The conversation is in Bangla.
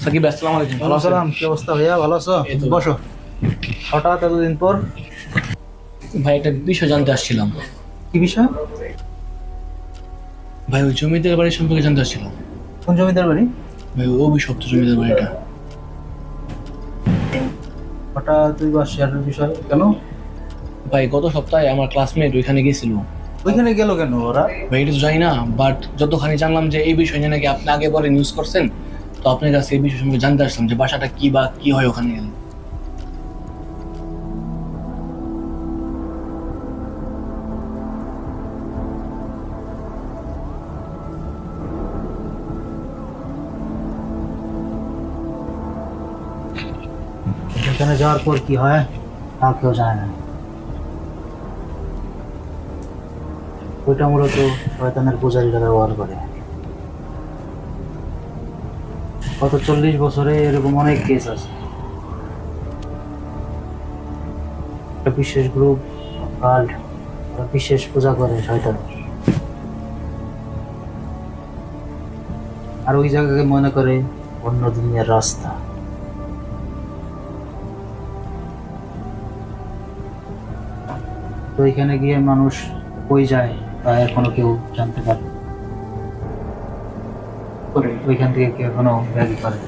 সাকিব আসসালামু আলাইকুম। ভালো আছেন? সালাম, কি অবস্থা ভাইয়া? ভালো আছো? এই তো। বসো। হঠাৎ এতদিন পর? ভাই একটা বিষয় জানতে আসছিলাম। কি বিষয়? ভাই ওই জমিদার বাড়ি সম্পর্কে জানতে আসছিলাম। কোন জমিদার বাড়ি? ভাই অভিশপ্ত জমিদার বাড়িটা। হঠাৎ তুই শেয়ারের বিষয় কেন? ভাই গত সপ্তাহে আমার ক্লাসমেট ওইখানে গেছিল। ওইখানে গেল কেন ওরা? ভাই এটা তো জানি না, বাট যতখানি জানলাম যে এই বিষয় নিয়ে নাকি আপনি আগে পরে নিউজ করছেন, তো আপনার কাছে এই বিষয় সম্পর্কে জানতে আসলাম যে বাসাটা কি বা কি হয় ওখানে গেলে। ওখানে যাওয়ার পর কি হয় তা কেউ জানে না। ওইটা মূলত শয়তানের পূজারীরা ব্যবহার করে। গত 40 বছরে এরকম অনেক কেস আছে। একটা বিশেষ গ্রুপ কাল্ট বিশেষ পূজা করে শয়তানের, আর ওই জায়গাকে মনে করে অন্য দুনিয়ার রাস্তা। তো এখানে গিয়ে মানুষ কই যায় তা এখনো কেউ জানতে পারে, ওইখান থেকে কেউ এখনো ব্যাগই করে।